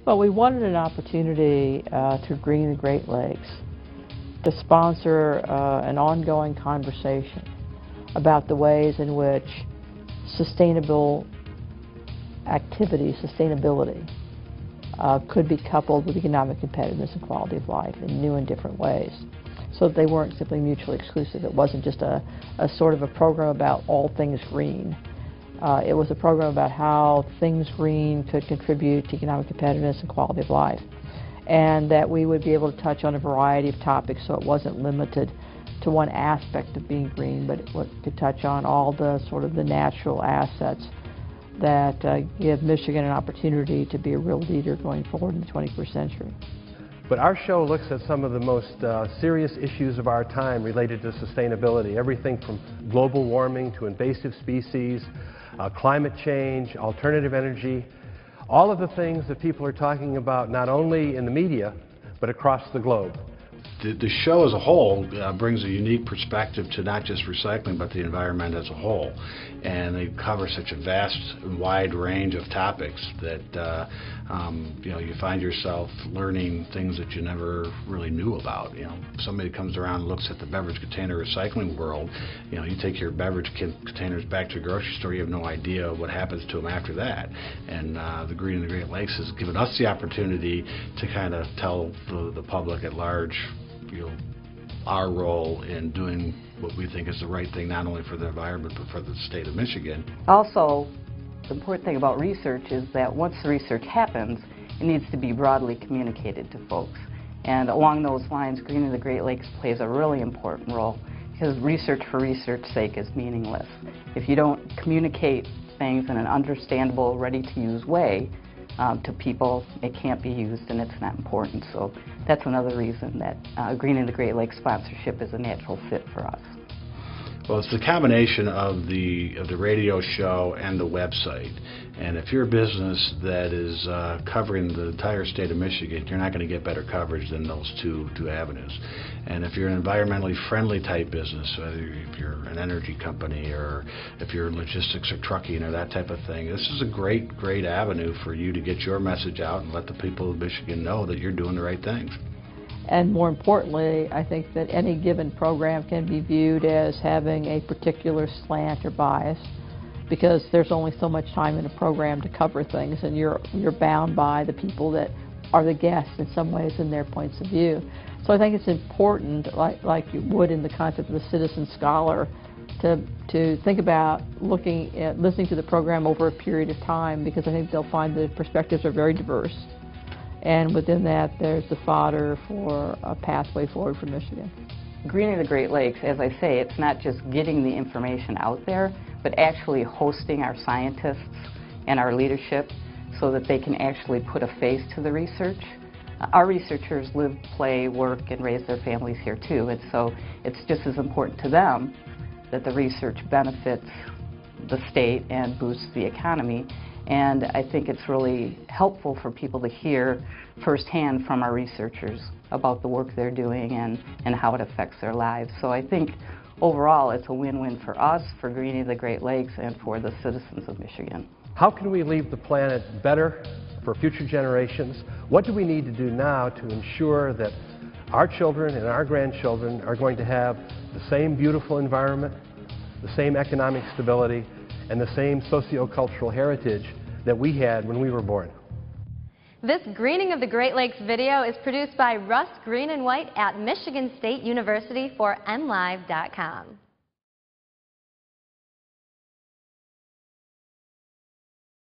Well, we wanted an opportunity through Greening the Great Lakes to sponsor an ongoing conversation about the ways in which sustainable sustainability could be coupled with economic competitiveness and quality of life in new and different ways, so that they weren't simply mutually exclusive. It wasn't just a sort of a program about all things green. It was a program about how things green could contribute to economic competitiveness and quality of life, and that we would be able to touch on a variety of topics, so it wasn't limited to one aspect of being green, but it could touch on all the sort of the natural assets that give Michigan an opportunity to be a real leader going forward in the 21st century. But our show looks at some of the most serious issues of our time related to sustainability, everything from global warming to invasive species, climate change, alternative energy, all of the things that people are talking about not only in the media, but across the globe. The show as a whole brings a unique perspective to not just recycling, but the environment as a whole. And they cover such a vast and wide range of topics that you find yourself learning things that you never really knew about. Somebody comes around and looks at the beverage container recycling world. You take your beverage containers back to the grocery store, you have no idea what happens to them after that. And the Greening the Great Lakes has given us the opportunity to kind of tell the public at large our role in doing what we think is the right thing, not only for the environment but for the state of Michigan. Also, the important thing about research is that once the research happens, it needs to be broadly communicated to folks. And along those lines, Greening the Great Lakes plays a really important role, because research for research's sake is meaningless. If you don't communicate things in an understandable, ready-to-use way to people, it can't be used and it's not important. So that's another reason that Greening the Great Lakes sponsorship is a natural fit for us. Well, it's the combination of the radio show and the website. And if you're a business that is covering the entire state of Michigan, you're not going to get better coverage than those two avenues. And if you're an environmentally friendly type business, whether if you're an energy company or if you're in logistics or trucking or that type of thing, this is a great avenue for you to get your message out and let the people of Michigan know that you're doing the right things. And more importantly, I think that any given program can be viewed as having a particular slant or bias, because there's only so much time in a program to cover things, and you're bound by the people that are the guests in some ways and their points of view. So I think it's important, like you would in the concept of the citizen scholar, to think about listening to the program over a period of time, because I think they'll find the perspectives are very diverse. And within that, there's the fodder for a pathway forward for Michigan. Greening the Great Lakes, as I say, it's not just getting the information out there, but actually hosting our scientists and our leadership so that they can actually put a face to the research. Our researchers live, play, work, and raise their families here too, and so it's just as important to them that the research benefits the state and boosts the economy. And I think it's really helpful for people to hear firsthand from our researchers about the work they're doing and how it affects their lives. So I think overall it's a win-win for us, for Greening the Great Lakes, and for the citizens of Michigan. How can we leave the planet better for future generations? What do we need to do now to ensure that our children and our grandchildren are going to have the same beautiful environment, the same economic stability, and the same socio-cultural heritage that we had when we were born? This Greening of the Great Lakes video is produced by Russ Green and White at Michigan State University for MLive.com.